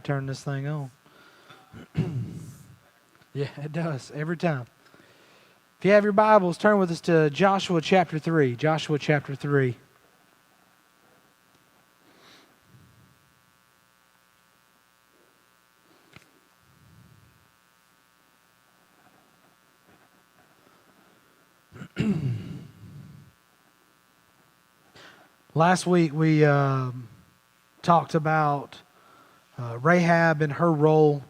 Turn this thing on. Yeah, it does every time. If you have your Bibles, turn with us to Joshua chapter 3. Joshua chapter 3. Last week we talked about Rahab and her role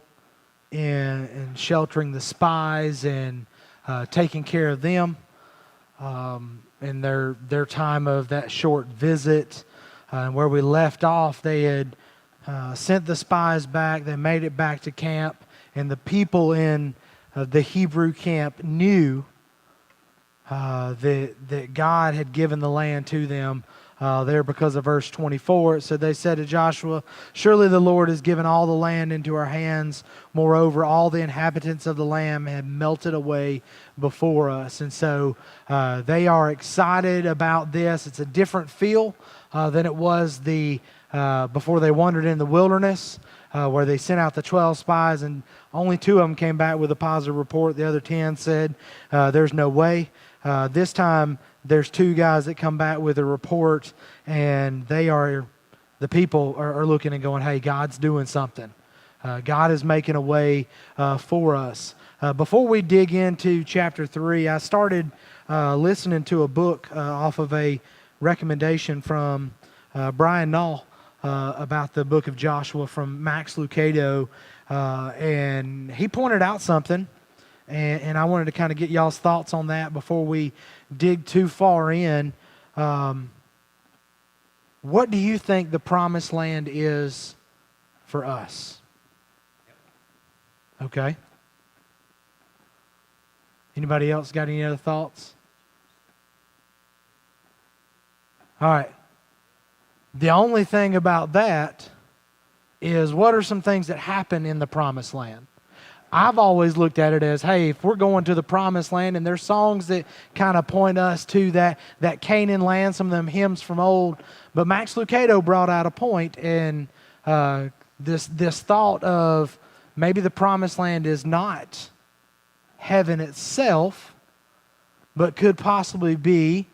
in sheltering the spies and taking care of them in their time of that short visit. Where we left off, they had sent the spies back. They made it back to camp, and the people in the Hebrew camp knew that God had given the land to them there because of verse 24. It said, they said to Joshua, "Surely the Lord has given all the land into our hands. Moreover, all the inhabitants of the land have melted away before us." And so they are excited about this. It's a different feel than it was before they wandered in the wilderness, where they sent out the 12 spies, and only 2 of them came back with a positive report. The other 10 said, there's no way. This time, there's 2 guys that come back with a report, and the people are looking and going, hey, God's doing something. God is making a way for us. Before we dig into chapter 3, I started listening to a book off of a recommendation from Brian Knoll about the book of Joshua from Max Lucado, and he pointed out something. And I wanted to kind of get y'all's thoughts on that before we dig too far in. What do you think the promised land is for us? Okay. Anybody else got any other thoughts? All right. The only thing about that is, what are some things that happen in the promised land? I've always looked at it as, hey, if we're going to the promised land, and there's songs that kind of point us to that Canaan land, some of them hymns from old, but Max Lucado brought out a point, and this thought of maybe the promised land is not heaven itself, but could possibly be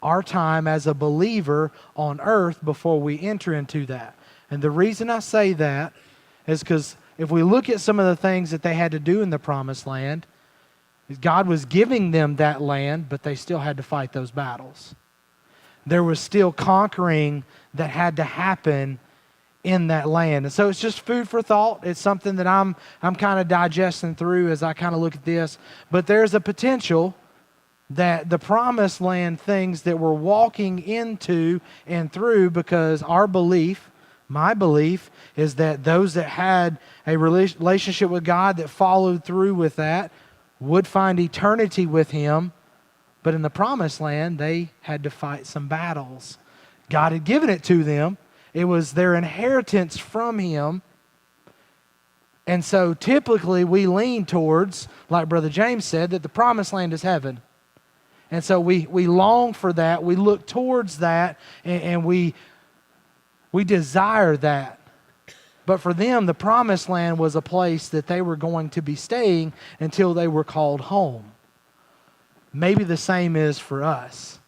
our time as a believer on earth before we enter into that. And the reason I say that is because if we look at some of the things that they had to do in the promised land, God was giving them that land, but they still had to fight those battles. There was still conquering that had to happen in that land. And so it's just food for thought. It's something that I'm kind of digesting through as I kind of look at this. But there's a potential that the promised land, things that we're walking into and through, because our belief, my belief, is that those that had a relationship with God, that followed through with that, would find eternity with Him. But in the promised land, they had to fight some battles. God had given it to them. It was their inheritance from Him. And so typically we lean towards, like Brother James said, that the promised land is heaven. And so we long for that. We look towards that, and we desire that. But for them, the promised land was a place that they were going to be staying until they were called home. Maybe the same is for us.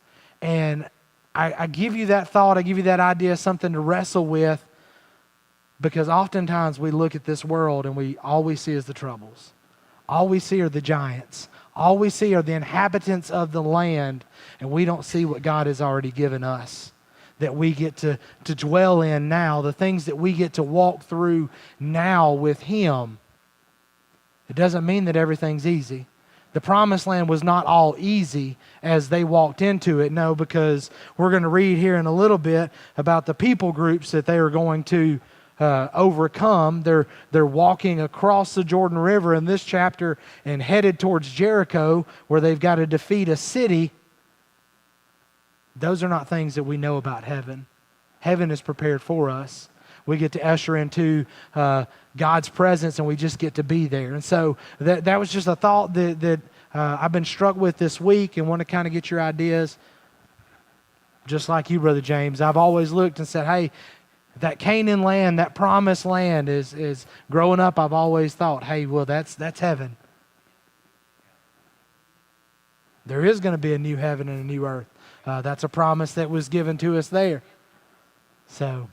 And I give you that thought, I give you that idea, something to wrestle with, because oftentimes we look at this world and all we see is the troubles. All we see are the giants. All we see are the inhabitants of the land, and we don't see what God has already given us, that we get to dwell in now, the things that we get to walk through now with Him. It doesn't mean that everything's easy. The promised land was not all easy as they walked into it. No, because we're going to read here in a little bit about the people groups that they are going to overcome. They're walking across the Jordan River in this chapter and headed towards Jericho, where they've got to defeat a city. Those are not things that we know about heaven. Heaven is prepared for us. We get to usher into God's presence, and we just get to be there. And so that was just a thought that I've been struck with this week, and want to kind of get your ideas. Just like you, Brother James, I've always looked and said, hey, That Canaan land, that promised land is growing up, I've always thought, hey, well, that's heaven. There is going to be a new heaven and a new earth. That's a promise that was given to us there. So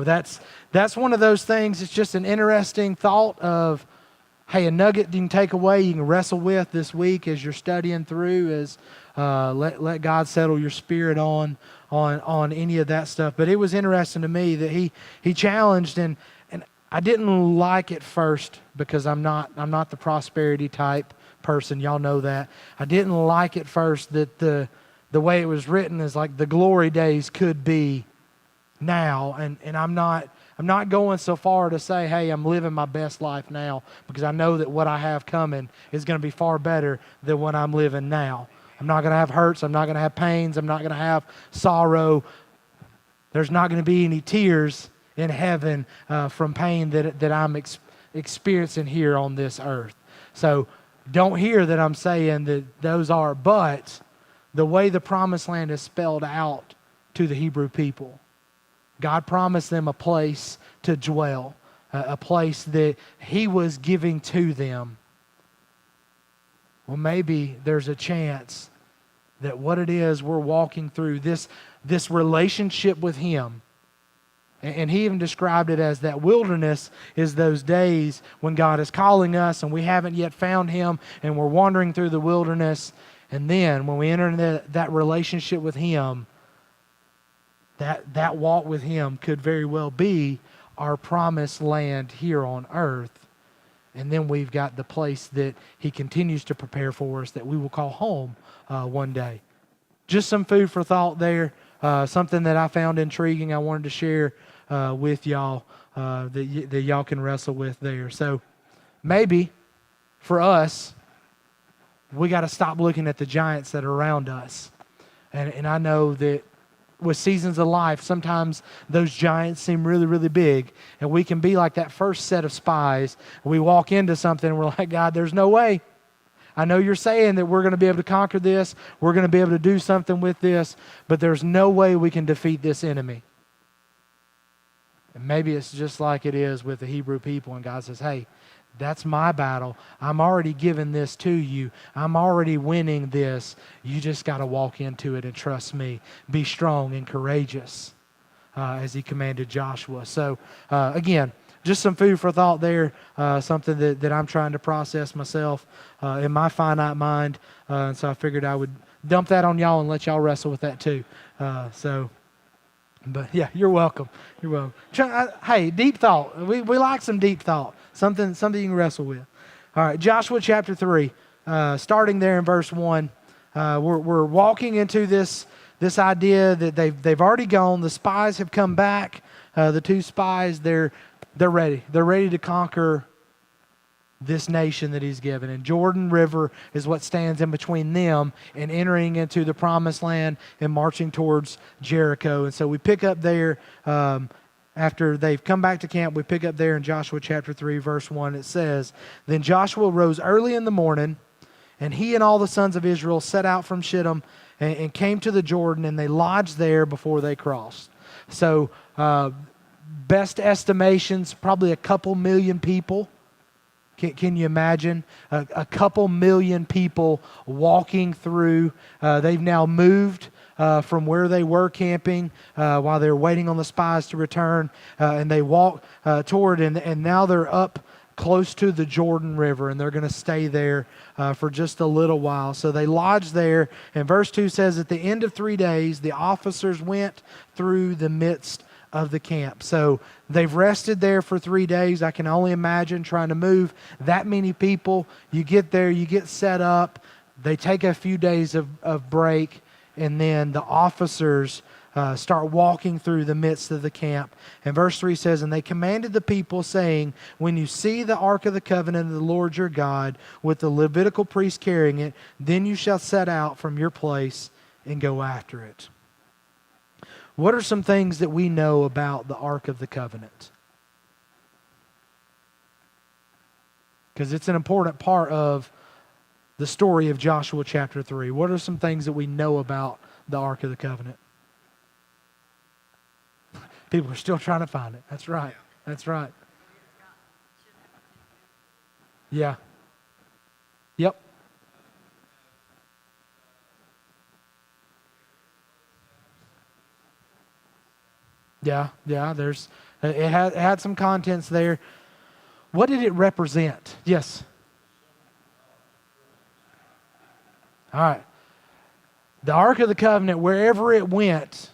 that's one of those things. It's just an interesting thought of, hey, a nugget you can take away, you can wrestle with this week as you're studying through, is let God settle your spirit on any of that stuff. But it was interesting to me that he challenged, and I didn't like it first because I'm not the prosperity type person. Y'all know that. I didn't like it first that the way it was written is like the glory days could be now, and I'm not going so far to say, hey, I'm living my best life now, because I know that what I have coming is going to be far better than what I'm living now. I'm not going to have hurts. I'm not going to have pains. I'm not going to have sorrow. There's not going to be any tears in heaven from pain that I'm experiencing here on this earth. So don't hear that I'm saying that those are, but the way the promised land is spelled out to the Hebrew people, God promised them a place to dwell, a place that He was giving to them. Well, maybe there's a chance that what it is we're walking through, this relationship with Him, and He even described it as that wilderness is those days when God is calling us and we haven't yet found Him and we're wandering through the wilderness. And then when we enter into that relationship with Him, that walk with Him could very well be our promised land here on earth. And then we've got the place that He continues to prepare for us that we will call home one day. Just some food for thought there. Something that I found intriguing I wanted to share with y'all that y'all can wrestle with there. So maybe for us, we got to stop looking at the giants that are around us. And I know that with seasons of life, sometimes those giants seem really, really big. And we can be like that first set of spies. We walk into something and we're like, God, there's no way. I know you're saying that we're going to be able to conquer this. We're going to be able to do something with this. But there's no way we can defeat this enemy. And maybe it's just like it is with the Hebrew people. And God says, hey, that's my battle. I'm already giving this to you. I'm already winning this. You just got to walk into it and trust me. Be strong and courageous, as He commanded Joshua. So, again, just some food for thought there, something that I'm trying to process myself in my finite mind. And so I figured I would dump that on y'all and let y'all wrestle with that too. But yeah, you're welcome. You're welcome. Hey, deep thought. We like some deep thought. Something you can wrestle with. All right, Joshua chapter 3, starting there in verse 1. We're walking into this idea that they've already gone. The spies have come back. The two spies, they're ready. They're ready to conquer this nation that He's given. And Jordan River is what stands in between them and entering into the promised land and marching towards Jericho. And so we pick up there after they've come back to camp. We pick up there in Joshua chapter 3, verse 1. It says, Then Joshua rose early in the morning, and he and all the sons of Israel set out from Shittim and came to the Jordan, and they lodged there before they crossed. So best estimations, probably a couple million people. Can you imagine a couple million people walking through? They've now moved from where they were camping while they were waiting on the spies to return, and they walk toward, and now they're up close to the Jordan River, and they're going to stay there for just a little while. So they lodged there, and verse 2 says, at the end of 3 days, the officers went through the midst of the camp. So they've rested there for 3 days. I can only imagine trying to move that many people. You get there, you get set up. They take a few days of break, and then the officers start walking through the midst of the camp. And verse 3 says, And they commanded the people, saying, When you see the ark of the covenant of the Lord your God, with the Levitical priest carrying it, then you shall set out from your place and go after it. What are some things that we know about the Ark of the Covenant? Because it's an important part of the story of Joshua chapter 3. What are some things that we know about the Ark of the Covenant? People are still trying to find it. That's right. That's right. Yeah. Yep. Yeah. Yeah. It had some contents there. What did it represent? Yes. All right. The Ark of the Covenant, wherever it went,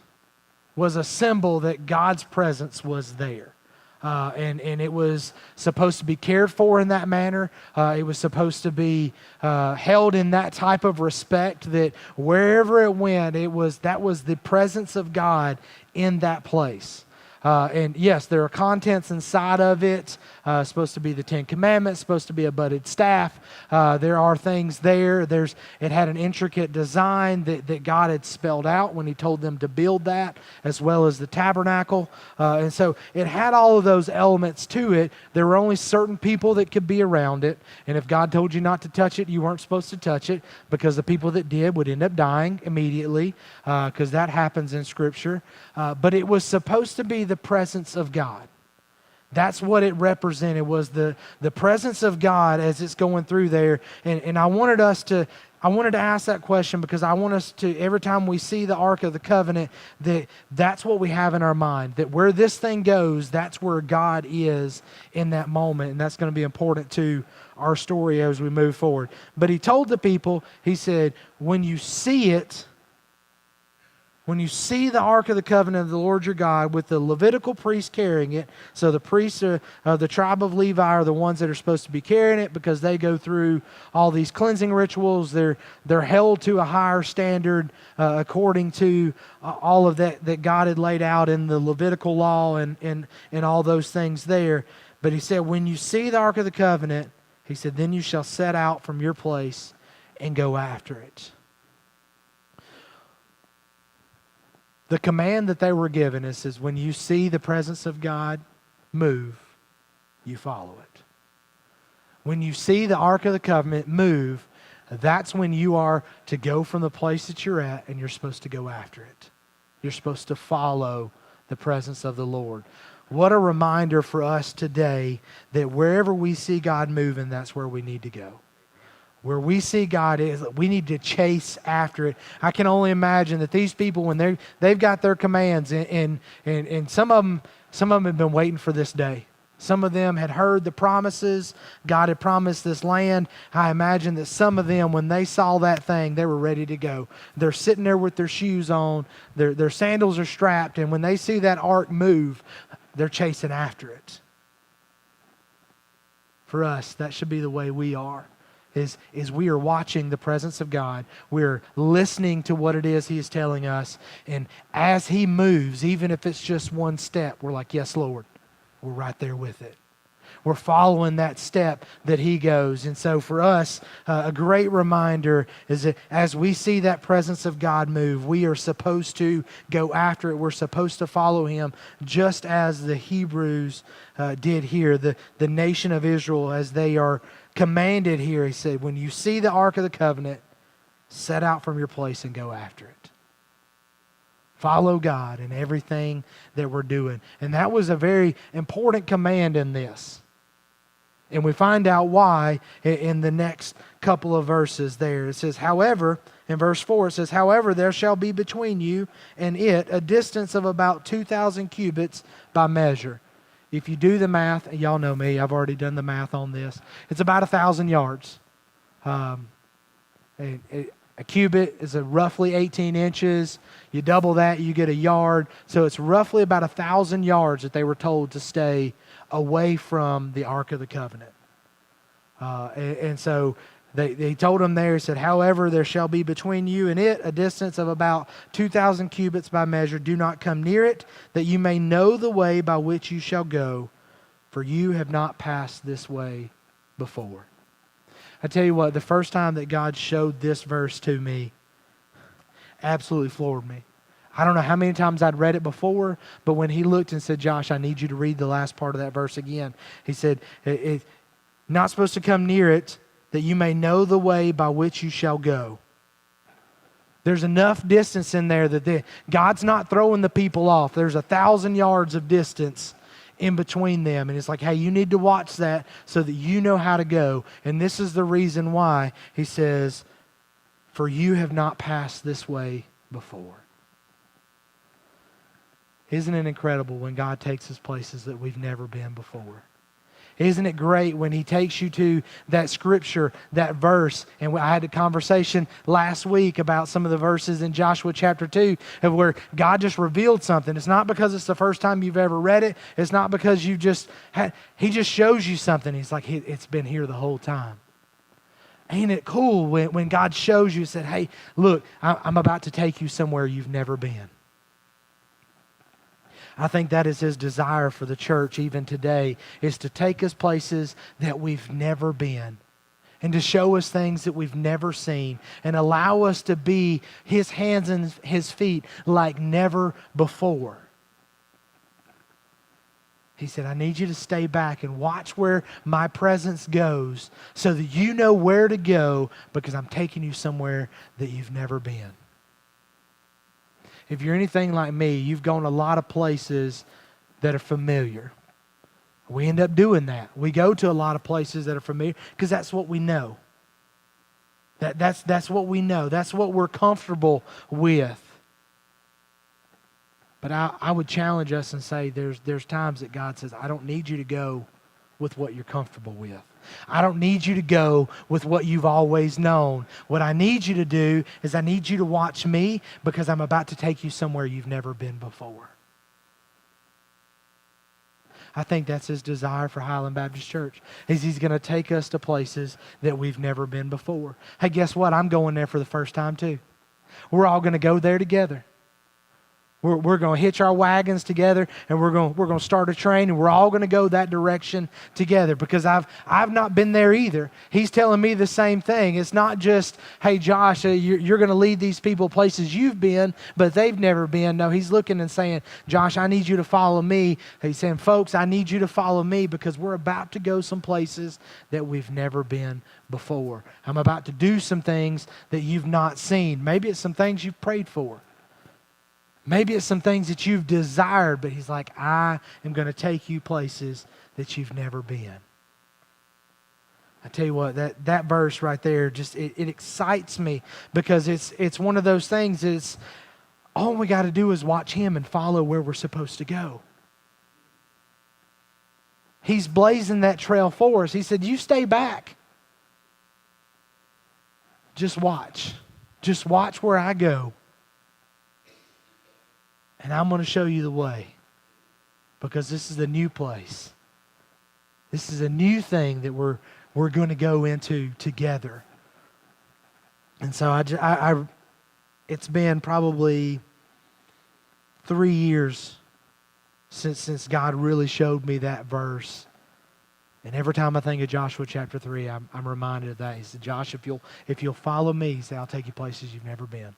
was a symbol that God's presence was there. And it was supposed to be cared for in that manner. It was supposed to be held in that type of respect that wherever it went, that was the presence of God in that place. And yes, there are contents inside of it. Supposed to be the Ten Commandments, supposed to be a budded staff. There are things there. It had an intricate design that God had spelled out when He told them to build that, as well as the tabernacle. And so it had all of those elements to it. There were only certain people that could be around it. And if God told you not to touch it, you weren't supposed to touch it, because the people that did would end up dying immediately, because that happens in Scripture. But it was supposed to be the presence of God. That's what it represented, was the presence of God as it's going through there. And I wanted to ask that question because I want us to, every time we see the Ark of the Covenant, that's what we have in our mind, that where this thing goes, that's where God is in that moment. And that's going to be important to our story as we move forward. But He told the people, He said, when you see it, when you see the Ark of the Covenant of the Lord your God with the Levitical priests carrying it, so the priests of the tribe of Levi are the ones that are supposed to be carrying it because they go through all these cleansing rituals. They're held to a higher standard according to all of that God had laid out in the Levitical law and all those things there. But He said, when you see the Ark of the Covenant, He said, then you shall set out from your place and go after it. The command that they were given is when you see the presence of God move, you follow it. When you see the Ark of the Covenant move, that's when you are to go from the place that you're at, and you're supposed to go after it. You're supposed to follow the presence of the Lord. What a reminder for us today that wherever we see God moving, that's where we need to go. Where we see God is, we need to chase after it. I can only imagine that these people, when they've got their commands, and some of them have been waiting for this day. Some of them had heard the promises. God had promised this land. I imagine that some of them, when they saw that thing, they were ready to go. They're sitting there with their shoes on. Their sandals are strapped. And when they see that ark move, they're chasing after it. For us, that should be the way we are. Is we are watching the presence of God. We're listening to what it is He is telling us. And as He moves, even if it's just one step, we're like, yes, Lord. We're right there with it. We're following that step that He goes. And so for us, a great reminder is that as we see that presence of God move, we are supposed to go after it. We're supposed to follow Him just as the Hebrews did here, the nation of Israel, as they are commanded here. He said, when you see the Ark of the Covenant, set out from your place and go after it. Follow God in everything that we're doing. And that was a very important command in this. And we find out why in the next couple of verses there. It says, however, in verse 4, it says, however, there shall be between you and it a distance of about 2,000 cubits by measure. If you do the math, y'all know me, I've already done the math on this. It's about 1,000 yards. A cubit is roughly 18 inches. You double that, you get a yard. So it's roughly about 1,000 yards that they were told to stay away from the Ark of the Covenant. And so they told them there, he said, however, there shall be between you and it a distance of about 2,000 cubits by measure. Do not come near it, that you may know the way by which you shall go, for you have not passed this way before. I tell you what, the first time that God showed this verse to me, absolutely floored me. I don't know how many times I'd read it before, but when He looked and said, Josh, I need you to read the last part of that verse again. He said, not supposed to come near it, that you may know the way by which you shall go. There's enough distance in there that God's not throwing the people off. There's 1,000 yards of distance in between them. And it's like, hey, you need to watch that so that you know how to go. And this is the reason why he says, for you have not passed this way before. Isn't it incredible when God takes us places that we've never been before? Isn't it great when he takes you to that scripture, that verse? And I had a conversation last week about some of the verses in Joshua chapter 2 of where God just revealed something. It's not because it's the first time you've ever read it. It's not because you just had, he just shows you something. He's like, it's been here the whole time. Ain't it cool when God shows you, said, hey, look, I'm about to take you somewhere you've never been. I think that is his desire for the church even today, is to take us places that we've never been and to show us things that we've never seen and allow us to be his hands and his feet like never before. He said, I need you to stay back and watch where my presence goes so that you know where to go because I'm taking you somewhere that you've never been. If you're anything like me, you've gone a lot of places that are familiar. We end up doing that. We go to a lot of places that are familiar because that's what we know. That's what we know. That's what we're comfortable with. But I would challenge us and say there's times that God says, I don't need you to go with what you're comfortable with. I don't need you to go with what you've always known. What I need you to do is I need you to watch me because I'm about to take you somewhere you've never been before. I think that's his desire for Highland Baptist Church, is he's going to take us to places that we've never been before. Hey, guess what? I'm going there for the first time too. We're all going to go there together. We're going to hitch our wagons together and we're going to start a train and we're all going to go that direction together because I've not been there either. He's telling me the same thing. It's not just, hey, Josh, you're going to lead these people places you've been, but they've never been. No, he's looking and saying, Josh, I need you to follow me. He's saying, folks, I need you to follow me because we're about to go some places that we've never been before. I'm about to do some things that you've not seen. Maybe it's some things you've prayed for. Maybe it's some things that you've desired, but he's like, I am going to take you places that you've never been. I tell you what, that verse right there, just it excites me because it's one of those things that's all we got to do is watch him and follow where we're supposed to go. He's blazing that trail for us. He said, you stay back. Just watch. Just watch where I go. And I'm going to show you the way because this is a new place. This is a new thing that we're going to go into together. And so it's been probably 3 years since God really showed me that verse. And every time I think of Joshua chapter 3, I'm reminded of that. He said, Josh, if you'll follow me, he said, I'll take you places you've never been.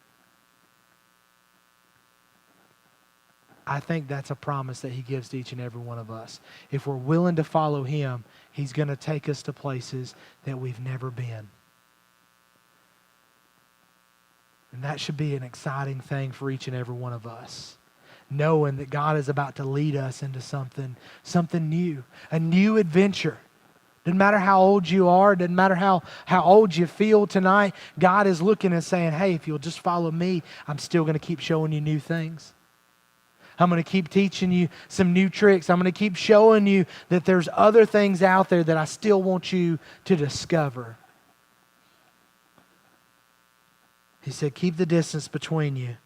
I think that's a promise that he gives to each and every one of us. If we're willing to follow him, he's going to take us to places that we've never been. And that should be an exciting thing for each and every one of us. Knowing that God is about to lead us into something new, a new adventure. Doesn't matter how old you are, doesn't matter how old you feel tonight, God is looking and saying, hey, if you'll just follow me, I'm still going to keep showing you new things. I'm going to keep teaching you some new tricks. I'm going to keep showing you that there's other things out there that I still want you to discover. He said, keep the distance between you.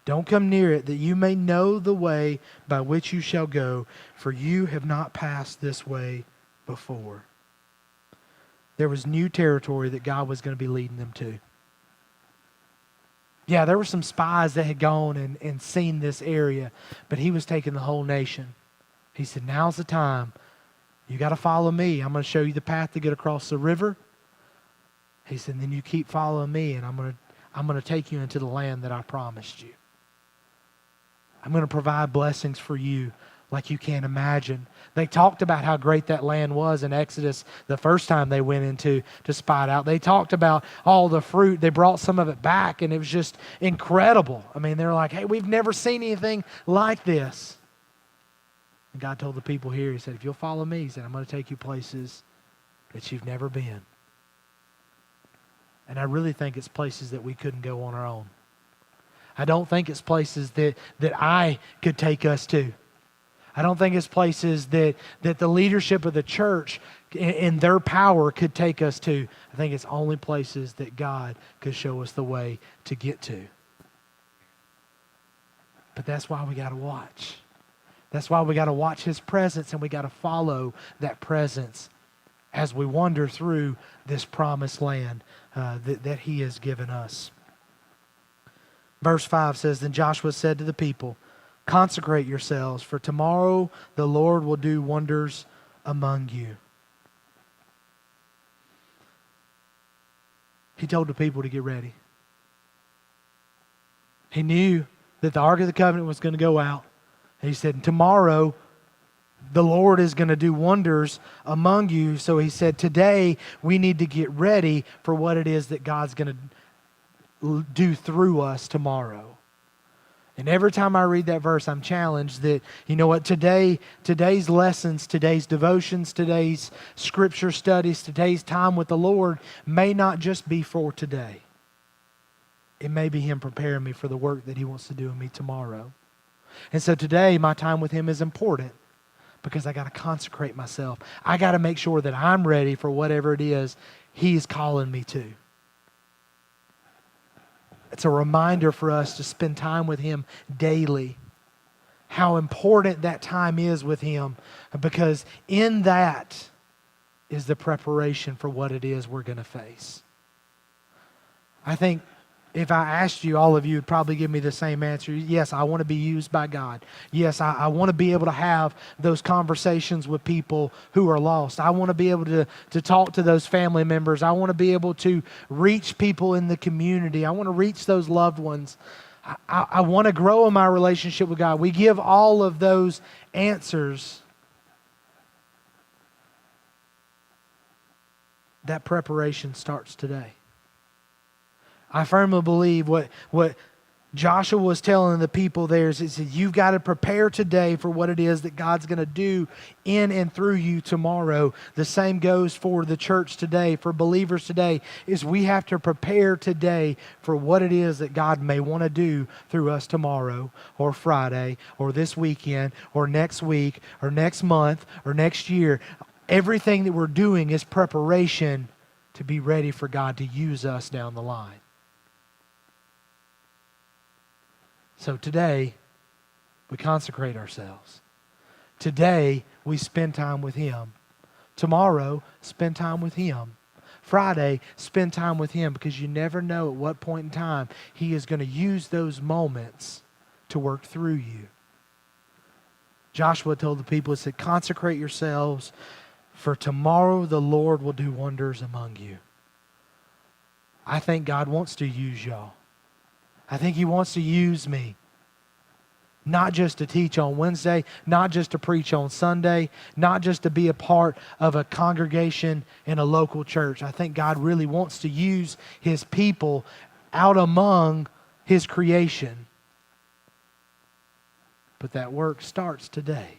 Don't come near it, that you may know the way by which you shall go, for you have not passed this way before. There was new territory that God was going to be leading them to. Yeah, there were some spies that had gone and seen this area, but he was taking the whole nation. He said, now's the time. You got to follow me. I'm going to show you the path to get across the river. He said, then you keep following me, and I'm going to take you into the land that I promised you. I'm going to provide blessings for you like you can't imagine. They talked about how great that land was in Exodus the first time they went into to spy it out. They talked about all the fruit. They brought some of it back, and it was just incredible. I mean, they're like, hey, we've never seen anything like this. And God told the people here, he said, if you'll follow me, he said, I'm going to take you places that you've never been. And I really think it's places that we couldn't go on our own. I don't think it's places that I could take us to. I don't think it's places that the leadership of the church in their power could take us to. I think it's only places that God could show us the way to get to. But that's why we got to watch. That's why we got to watch His presence, and we got to follow that presence as we wander through this promised land that He has given us. Verse 5 says, Then Joshua said to the people, consecrate yourselves, for tomorrow the Lord will do wonders among you. He told the people to get ready. He knew that the Ark of the Covenant was going to go out. And he said, tomorrow the Lord is going to do wonders among you. So he said, today we need to get ready for what it is that God's going to do through us tomorrow. And every time I read that verse, I'm challenged that, you know what, today's lessons, today's devotions, today's scripture studies, today's time with the Lord may not just be for today. It may be Him preparing me for the work that He wants to do in me tomorrow. And so today, my time with Him is important because I got to consecrate myself. I got to make sure that I'm ready for whatever it is He's calling me to. It's a reminder for us to spend time with Him daily. How important that time is with Him, because in that is the preparation for what it is we're going to face. I think if I asked you, all of you would probably give me the same answer. Yes, I want to be used by God. Yes, I want to be able to have those conversations with people who are lost. I want to be able to talk to those family members. I want to be able to reach people in the community. I want to reach those loved ones. I want to grow in my relationship with God. We give all of those answers. That preparation starts today. I firmly believe what Joshua was telling the people there is that you've got to prepare today for what it is that God's going to do in and through you tomorrow. The same goes for the church today, for believers today, is we have to prepare today for what it is that God may want to do through us tomorrow or Friday or this weekend or next week or next month or next year. Everything that we're doing is preparation to be ready for God to use us down the line. So today, we consecrate ourselves. Today, we spend time with Him. Tomorrow, spend time with Him. Friday, spend time with Him, because you never know at what point in time He is going to use those moments to work through you. Joshua told the people, he said, consecrate yourselves, for tomorrow the Lord will do wonders among you. I think God wants to use y'all. I think He wants to use me. Not just to teach on Wednesday, not just to preach on Sunday, not just to be a part of a congregation in a local church. I think God really wants to use His people out among His creation. But that work starts today.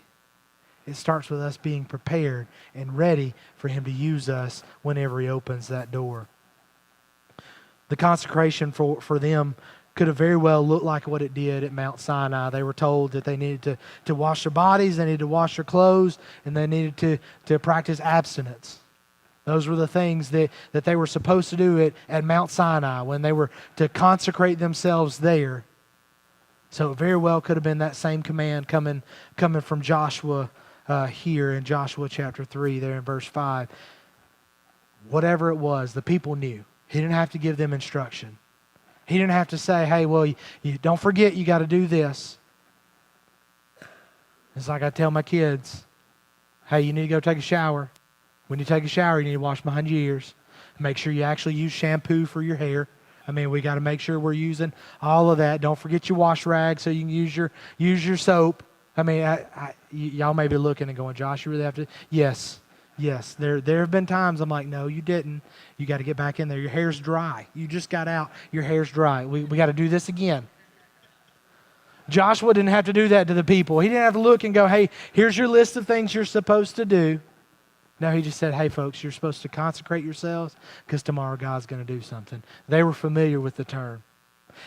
It starts with us being prepared and ready for Him to use us whenever He opens that door. The consecration for them could have very well looked like what it did at Mount Sinai. They were told that they needed to wash their bodies, they needed to wash their clothes, and they needed to practice abstinence. Those were the things that they were supposed to do at Mount Sinai when they were to consecrate themselves there. So it very well could have been that same command coming from Joshua here in Joshua chapter 3, there in verse 5. Whatever it was, the people knew. He didn't have to give them instruction. He didn't have to say, hey, well, you don't forget you got to do this. It's like I tell my kids, hey, you need to go take a shower. When you take a shower, you need to wash behind your ears. Make sure you actually use shampoo for your hair. I mean, we got to make sure we're using all of that. Don't forget your wash rag so you can use your soap. I mean, y'all may be looking and going, Josh, you really have to? Yes. Yes. There have been times I'm like, no, you didn't. You got to get back in there. Your hair's dry. You just got out. Your hair's dry. We got to do this again. Joshua didn't have to do that to the people. He didn't have to look and go, hey, here's your list of things you're supposed to do. No, he just said, hey, folks, you're supposed to consecrate yourselves because tomorrow God's going to do something. They were familiar with the term.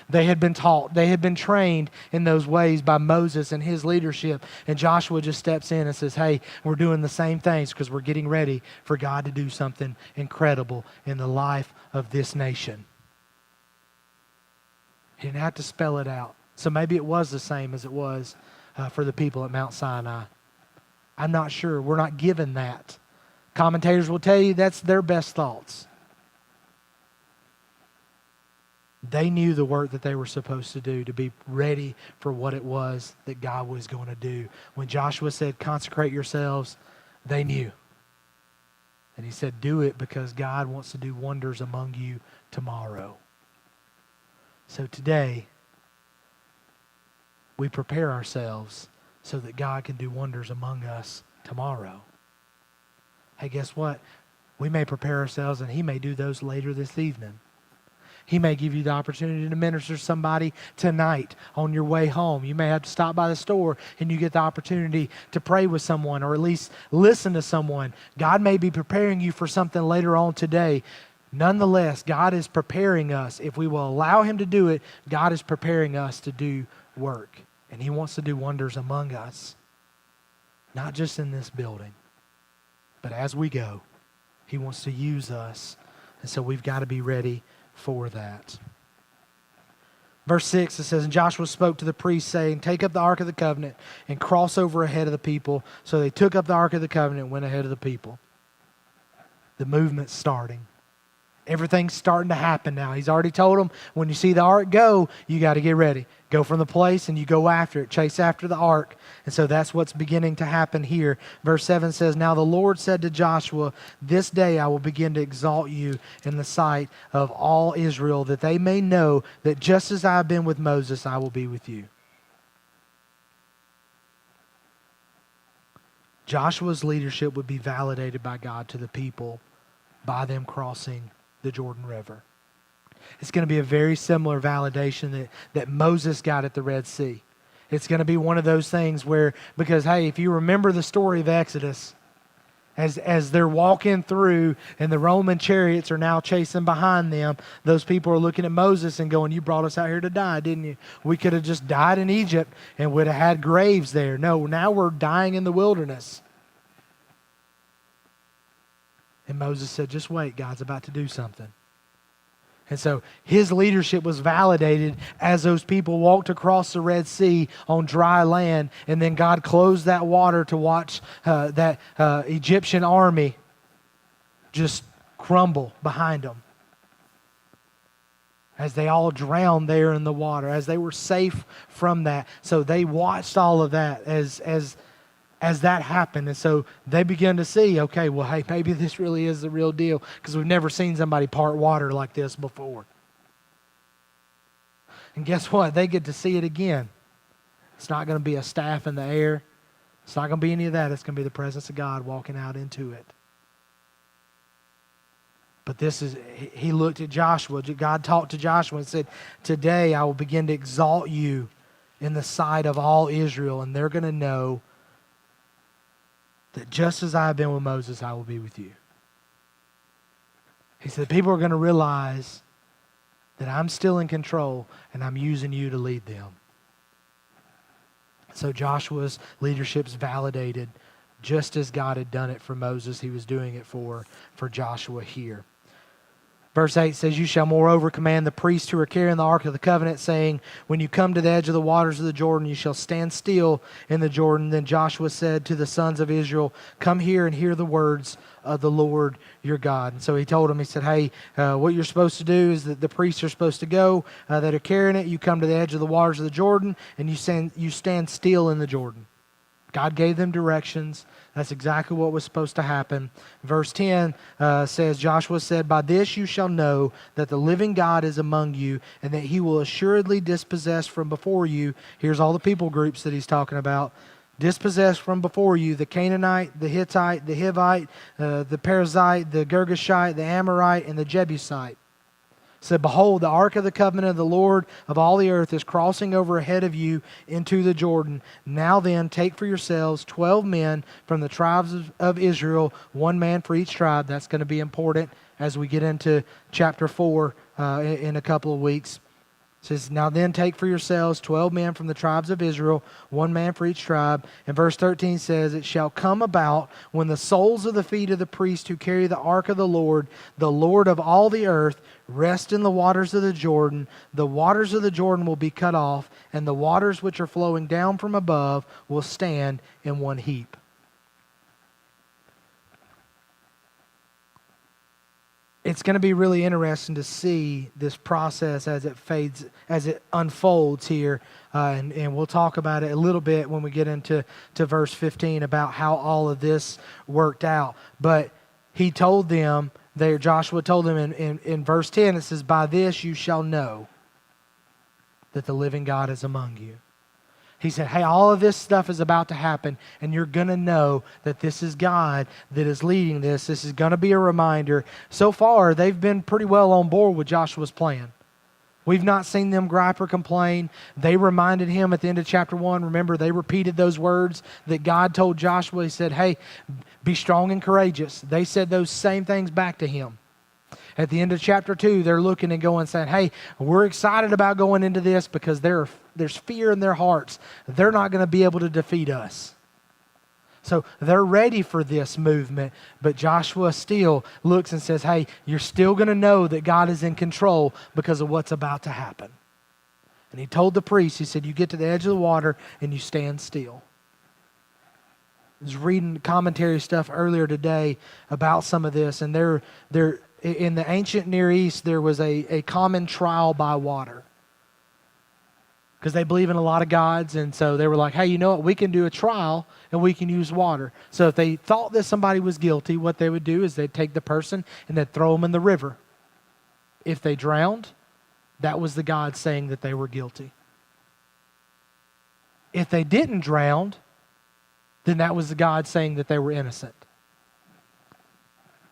They had been taught. They had been trained in those ways by Moses and his leadership. And Joshua just steps in and says, hey, we're doing the same things because we're getting ready for God to do something incredible in the life of this nation. He didn't have to spell it out. So maybe it was the same as it was for the people at Mount Sinai. I'm not sure. We're not given that. Commentators will tell you that's their best thoughts. They knew the work that they were supposed to do to be ready for what it was that God was going to do. When Joshua said, consecrate yourselves, they knew. And he said, do it because God wants to do wonders among you tomorrow. So today, we prepare ourselves so that God can do wonders among us tomorrow. Hey, guess what? We may prepare ourselves and He may do those later this evening. He may give you the opportunity to minister to somebody tonight on your way home. You may have to stop by the store and you get the opportunity to pray with someone or at least listen to someone. God may be preparing you for something later on today. Nonetheless, God is preparing us. If we will allow Him to do it, God is preparing us to do work. And He wants to do wonders among us. Not just in this building, but as we go, He wants to use us. And so we've got to be ready for that. Verse 6, it says, and Joshua spoke to the priests, saying, take up the Ark of the Covenant and cross over ahead of the people. So they took up the Ark of the Covenant and went ahead of the people. The movement's starting. Everything's starting to happen now. He's already told them, when you see the ark go, you got to get ready. Go from the place and you go after it. Chase after the ark. And so that's what's beginning to happen here. Verse 7 says, now the Lord said to Joshua, this day I will begin to exalt you in the sight of all Israel, that they may know that just as I have been with Moses, I will be with you. Joshua's leadership would be validated by God to the people by them crossing the Jordan River. It's going to be a very similar validation that Moses got at the Red Sea. It's going to be one of those things where, because hey, if you remember the story of Exodus, as they're walking through and the Roman chariots are now chasing behind them, those people are looking at Moses and going, you brought us out here to die, didn't you? We could have just died in Egypt and would have had graves there. No, now we're dying in the wilderness. And Moses said, just wait, God's about to do something. And so his leadership was validated as those people walked across the Red Sea on dry land, and then God closed that water to watch that Egyptian army just crumble behind them. As they all drowned there in the water, as they were safe from that. So they watched all of that as that happened. And so they began to see, okay, well, hey, maybe this really is the real deal because we've never seen somebody part water like this before. And guess what? They get to see it again. It's not going to be a staff in the air. It's not going to be any of that. It's going to be the presence of God walking out into it. But he looked at Joshua. God talked to Joshua and said, today I will begin to exalt you in the sight of all Israel, and they're going to know that just as I have been with Moses, I will be with you. He said, people are going to realize that I'm still in control and I'm using you to lead them. So Joshua's leadership's validated just as God had done it for Moses. He was doing it for Joshua here. Verse 8 says, you shall moreover command the priests who are carrying the Ark of the Covenant, saying, when you come to the edge of the waters of the Jordan, you shall stand still in the Jordan. Then Joshua said to the sons of Israel, come here and hear the words of the Lord your God. And so he told them, he said, hey, what you're supposed to do is that the priests are supposed to go that are carrying it. You come to the edge of the waters of the Jordan, and you stand still in the Jordan. God gave them directions. That's exactly what was supposed to happen. Verse 10 says, Joshua said, "By this you shall know that the living God is among you, and that he will assuredly dispossess from before you." Here's all the people groups that he's talking about. "Dispossess from before you the Canaanite, the Hittite, the Hivite, the Perizzite, the Girgashite, the Amorite, and the Jebusite." Said, "Behold, the ark of the covenant of the Lord of all the earth is crossing over ahead of you into the Jordan. Now then, take for yourselves 12 men from the tribes of Israel, one man for each tribe." That's going to be important as we get into chapter 4 in a couple of weeks. It says, "Now then, take for yourselves 12 men from the tribes of Israel, one man for each tribe." And verse 13 says, "It shall come about when the soles of the feet of the priests who carry the ark of the Lord of all the earth, rest in the waters of the Jordan, the waters of the Jordan will be cut off, and the waters which are flowing down from above will stand in one heap." It's going to be really interesting to see this process as it unfolds here, and we'll talk about it a little bit when we get into verse 15 about how all of this worked out. But he told them there, Joshua told them in verse 10, it says, "By this you shall know that the living God is among you." He said, hey, all of this stuff is about to happen, and you're going to know that this is God that is leading this. This is going to be a reminder. So far, they've been pretty well on board with Joshua's plan. We've not seen them gripe or complain. They reminded him at the end of chapter 1, remember, they repeated those words that God told Joshua. He said, hey, be strong and courageous. They said those same things back to him. At the end of chapter 2, they're looking and going, saying, hey, we're excited about going into this because there's fear in their hearts. They're not going to be able to defeat us. So they're ready for this movement, but Joshua still looks and says, hey, you're still going to know that God is in control because of what's about to happen. And he told the priests, he said, you get to the edge of the water and you stand still. I was reading commentary stuff earlier today about some of this, and they're in the ancient Near East, there was a common trial by water because they believe in a lot of gods, and so they were like, hey, you know what? We can do a trial, and we can use water. So if they thought that somebody was guilty, what they would do is they'd take the person and they'd throw them in the river. If they drowned, that was the God saying that they were guilty. If they didn't drown, then that was the God saying that they were innocent.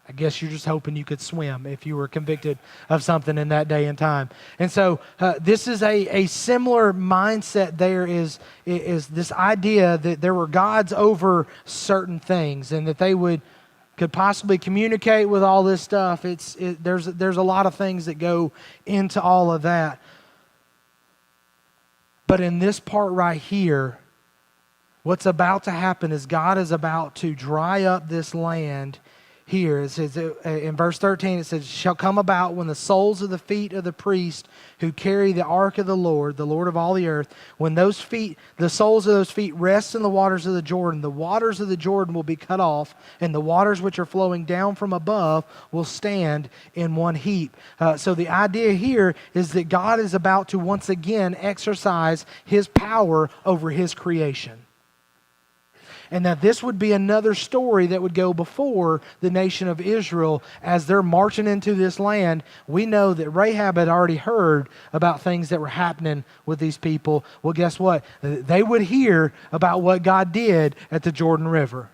I guess you're just hoping you could swim if you were convicted of something in that day and time. And so this is a similar mindset. There is this idea that there were gods over certain things and that they could possibly communicate with all this stuff. There's a lot of things that go into all of that. But in this part right here, what's about to happen is God is about to dry up this land. Here, it says in verse 13, it says, shall come about when the soles of the feet of the priest who carry the ark of the Lord of all the earth, when the soles of those feet rest in the waters of the waters of the Jordan will be cut off, and the waters which are flowing down from above will stand in one heap. So the idea here is that God is about to once again exercise his power over his creation. And that this would be another story that would go before the nation of Israel as they're marching into this land. We know that Rahab had already heard about things that were happening with these people. Well, guess what? They would hear about what God did at the Jordan River.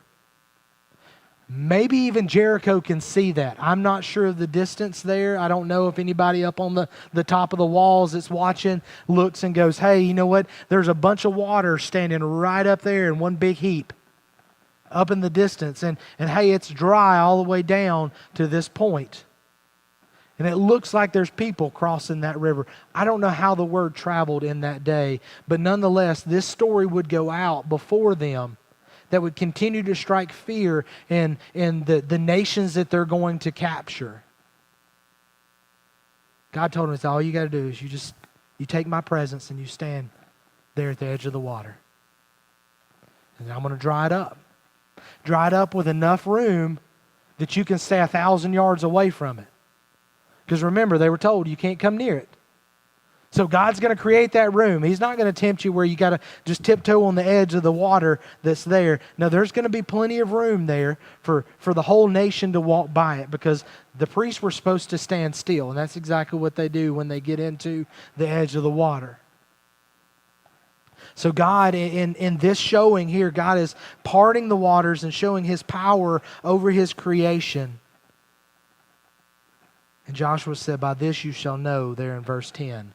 Maybe even Jericho can see that. I'm not sure of the distance there. I don't know if anybody up on the top of the walls that's watching looks and goes, hey, you know what? There's a bunch of water standing right up there in one big heap. Up in the distance, and hey, it's dry all the way down to this point. And it looks like there's people crossing that river. I don't know how the word traveled in that day, but nonetheless, this story would go out before them that would continue to strike fear in the nations that they're going to capture. God told them, all you got to do is you take my presence and you stand there at the edge of the water. And I'm going to dry it up. Dried up with enough room that you can stay 1,000 yards away from it. Because remember, they were told you can't come near it. So God's going to create that room. He's not going to tempt you where you got to just tiptoe on the edge of the water that's there. No, there's going to be plenty of room there for the whole nation to walk by it, because the priests were supposed to stand still, and that's exactly what they do when they get into the edge of the water. So God, in this showing here, God is parting the waters and showing His power over His creation. And Joshua said, by this you shall know, there in verse 10.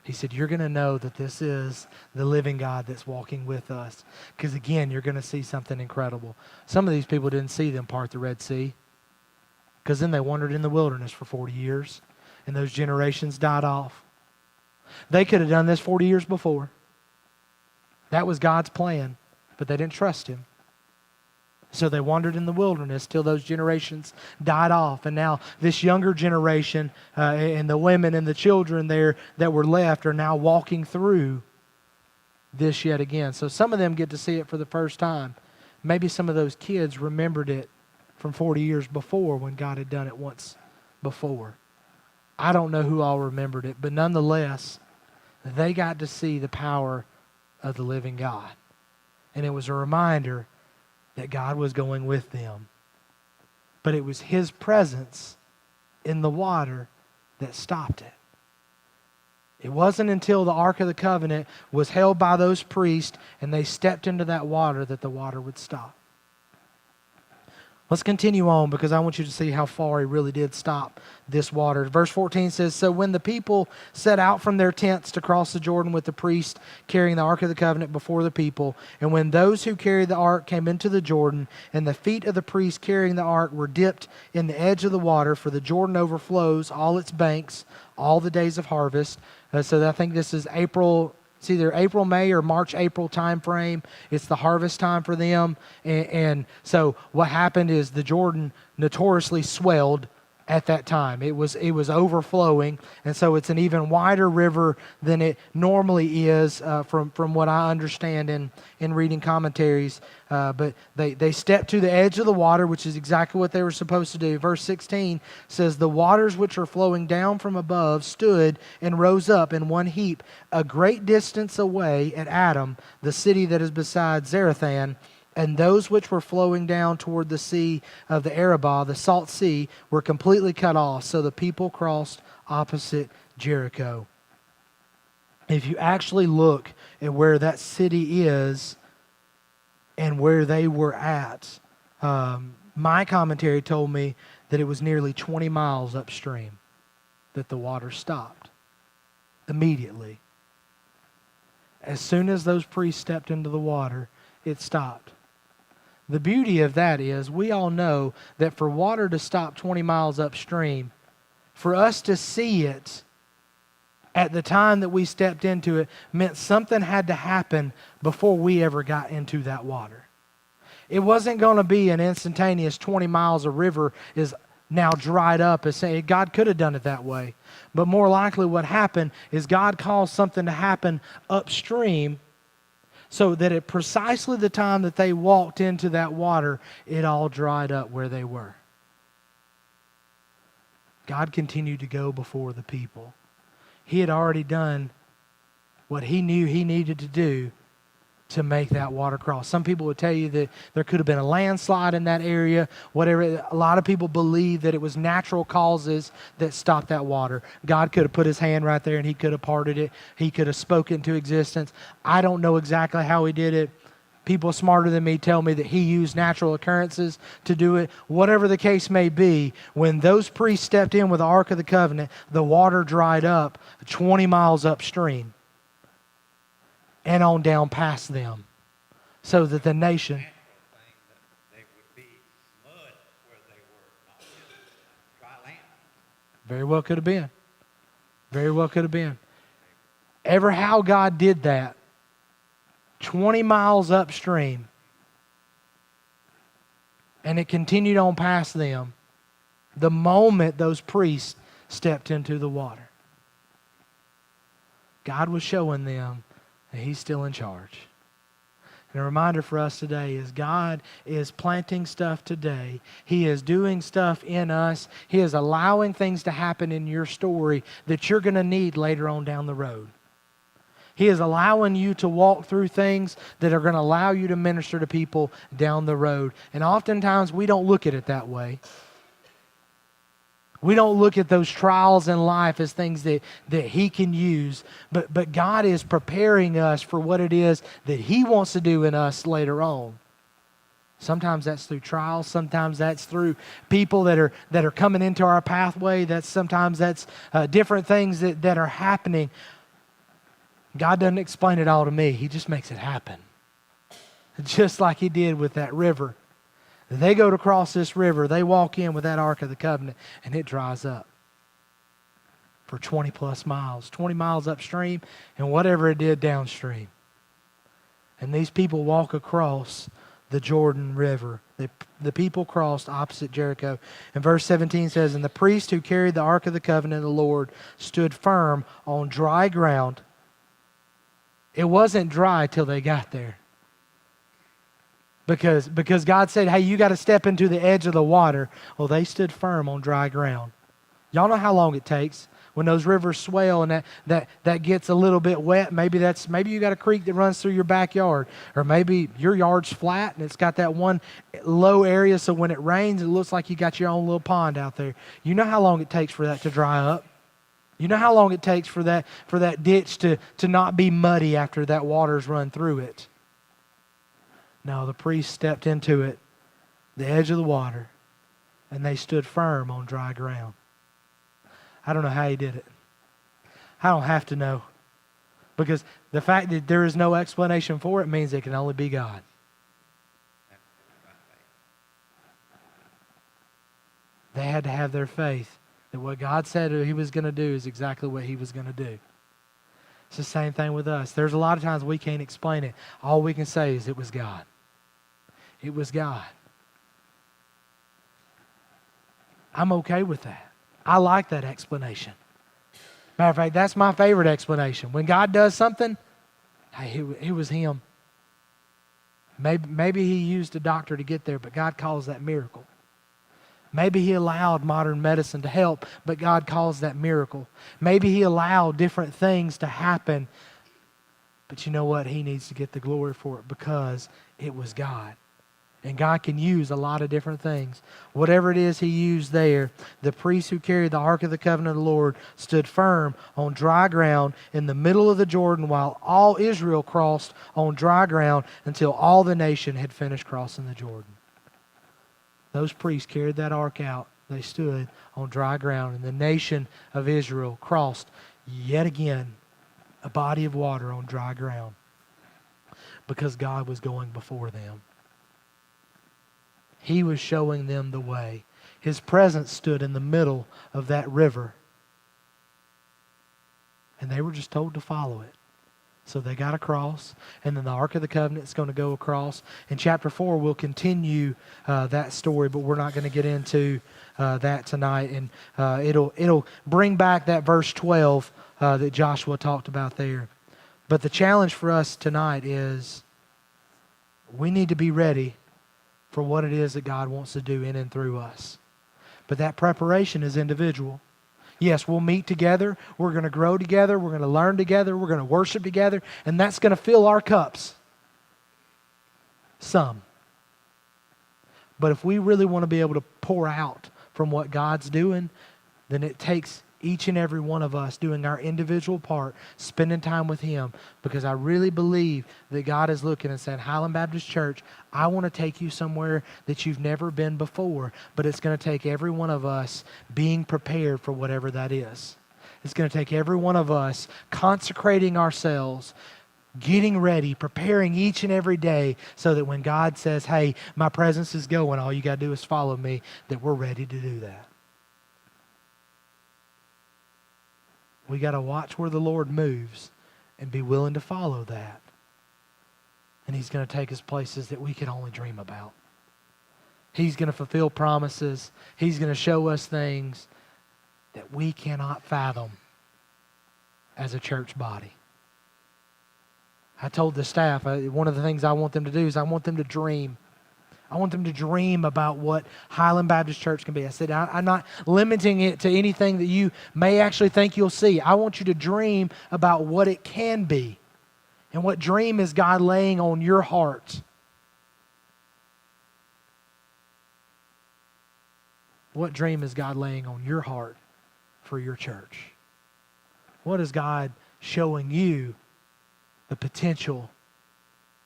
He said, you're going to know that this is the living God that's walking with us. Because again, you're going to see something incredible. Some of these people didn't see them part the Red Sea, because then they wandered in the wilderness for 40 years, and those generations died off. They could have done this 40 years before. That was God's plan, but they didn't trust Him. So they wandered in the wilderness till those generations died off. And now this younger generation and the women and the children there that were left are now walking through this yet again. So some of them get to see it for the first time. Maybe some of those kids remembered it from 40 years before when God had done it once before. I don't know who all remembered it, but nonetheless, they got to see the power of the living God. And it was a reminder that God was going with them. But it was His presence in the water that stopped it. It wasn't until the Ark of the Covenant was held by those priests and they stepped into that water that the water would stop. Let's continue on, because I want you to see how far He really did stop this water. Verse 14 says, so when the people set out from their tents to cross the Jordan with the priest carrying the Ark of the Covenant before the people, and when those who carried the Ark came into the Jordan, and the feet of the priest carrying the Ark were dipped in the edge of the water, for the Jordan overflows all its banks all the days of harvest. So I think this is April. It's either April, May, or March, April time frame. It's the harvest time for them. And so what happened is the Jordan notoriously swelled at that time. It was overflowing, and so it's an even wider river than it normally is from what I understand in reading commentaries. But they stepped to the edge of the water, which is exactly what they were supposed to do. Verse 16 says, the waters which are flowing down from above stood and rose up in one heap a great distance away at Adam, the city that is beside Zarethan. And those which were flowing down toward the sea of the Arabah, the salt sea, were completely cut off. So the people crossed opposite Jericho. If you actually look at where that city is and where they were at, my commentary told me that it was nearly 20 miles upstream that the water stopped immediately. As soon as those priests stepped into the water, it stopped. The beauty of that is we all know that for water to stop 20 miles upstream, for us to see it at the time that we stepped into it meant something had to happen before we ever got into that water. It wasn't going to be an instantaneous 20 miles of river is now dried up. God could have done it that way. But more likely what happened is God caused something to happen upstream, so that at precisely the time that they walked into that water, it all dried up where they were. God continued to go before the people. He had already done what He knew He needed to do to make that water cross. Some people would tell you that there could have been a landslide in that area, whatever. A lot of people believe that it was natural causes that stopped that water. God could have put His hand right there and He could have parted it. He could have spoken into existence. I don't know exactly how He did it. People smarter than me tell me that He used natural occurrences to do it. Whatever the case may be, when those priests stepped in with the Ark of the Covenant, the water dried up 20 miles upstream and on down past them, so that the nation... They would be mud where they were, not just dry land. Very well could have been. Very well could have been. Ever how God did that, 20 miles upstream, and it continued on past them the moment those priests stepped into the water. God was showing them that He's still in charge. And a reminder for us today is God is planting stuff today. He is doing stuff in us. He is allowing things to happen in your story that you're going to need later on down the road. He is allowing you to walk through things that are going to allow you to minister to people down the road. And oftentimes we don't look at it that way. We don't look at those trials in life as things that He can use, but God is preparing us for what it is that He wants to do in us later on. Sometimes that's through trials. Sometimes that's through people that are coming into our pathway. Sometimes that's different things that are happening. God doesn't explain it all to me. He just makes it happen. Just like He did with that river. They go to cross this river, they walk in with that Ark of the Covenant, and it dries up for 20 plus miles, 20 miles upstream, and whatever it did downstream. And these people walk across the Jordan River. The people crossed opposite Jericho. And verse 17 says, "And the priest who carried the Ark of the Covenant of the Lord stood firm on dry ground." It wasn't dry till they got there. Because God said, hey, you got to step into the edge of the water. Well, they stood firm on dry ground. Y'all know how long it takes when those rivers swell and that gets a little bit wet. Maybe you got a creek that runs through your backyard, or maybe your yard's flat and it's got that one low area, so when it rains, it looks like you got your own little pond out there. You know how long it takes for that to dry up. You know how long it takes for that ditch to not be muddy after that water's run through it. No, the priest stepped into it, the edge of the water, and they stood firm on dry ground. I don't know how he did it. I don't have to know. Because the fact that there is no explanation for it means it can only be God. They had to have their faith that what God said He was going to do is exactly what He was going to do. It's the same thing with us. There's a lot of times we can't explain it. All we can say is it was God. It was God. I'm okay with that. I like that explanation. Matter of fact, that's my favorite explanation. When God does something, hey, it was Him. Maybe He used a doctor to get there, but God calls that miracle. Maybe He allowed modern medicine to help, but God calls that miracle. Maybe He allowed different things to happen, but you know what? He needs to get the glory for it because it was God. And God can use a lot of different things. Whatever it is He used there, the priest who carried the Ark of the Covenant of the Lord stood firm on dry ground in the middle of the Jordan while all Israel crossed on dry ground until all the nation had finished crossing the Jordan. Those priests carried that ark out. They stood on dry ground, and the nation of Israel crossed yet again a body of water on dry ground because God was going before them. He was showing them the way. His presence stood in the middle of that river, and they were just told to follow it. So they got across, and then the Ark of the Covenant is going to go across. In chapter 4, we'll continue that story, but we're not going to get into that tonight. And it'll bring back that verse 12 that Joshua talked about there. But the challenge for us tonight is we need to be ready for what it is that God wants to do in and through us. But that preparation is individual. Yes, we'll meet together, we're going to grow together, we're going to learn together, we're going to worship together, and that's going to fill our cups. Some. But if we really want to be able to pour out from what God's doing, then it takes each and every one of us doing our individual part, spending time with Him, because I really believe that God is looking and saying, Highland Baptist Church, I want to take you somewhere that you've never been before, but it's going to take every one of us being prepared for whatever that is. It's going to take every one of us consecrating ourselves, getting ready, preparing each and every day so that when God says, hey, my presence is going, all you got to do is follow me, that we're ready to do that. We got to watch where the Lord moves and be willing to follow that. And He's going to take us places that we can only dream about. He's going to fulfill promises. He's going to show us things that we cannot fathom as a church body. I told the staff, one of the things I want them to do is I want them to dream. I want them to dream about what Highland Baptist Church can be. I said, I'm not limiting it to anything that you may actually think you'll see. I want you to dream about what it can be. And what dream is God laying on your heart? What dream is God laying on your heart for your church? What is God showing you the potential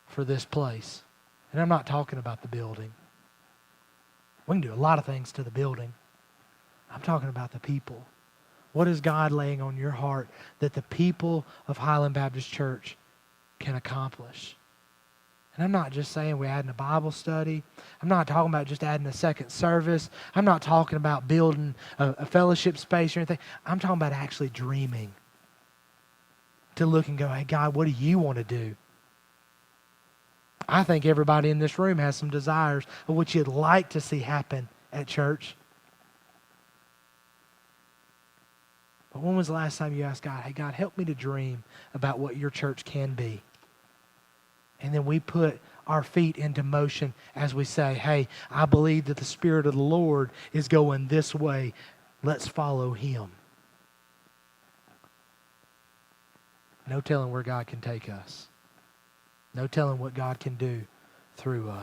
for this place? And I'm not talking about the building. We can do a lot of things to the building. I'm talking about the people. What is God laying on your heart that the people of Highland Baptist Church can accomplish? And I'm not just saying we're adding a Bible study. I'm not talking about just adding a second service. I'm not talking about building a fellowship space or anything. I'm talking about actually dreaming. To look and go, hey, God, what do you want to do? I think everybody in this room has some desires of what you'd like to see happen at church. But when was the last time you asked God, hey, God, help me to dream about what your church can be? And then we put our feet into motion as we say, hey, I believe that the Spirit of the Lord is going this way. Let's follow Him. No telling where God can take us. No telling what God can do through us.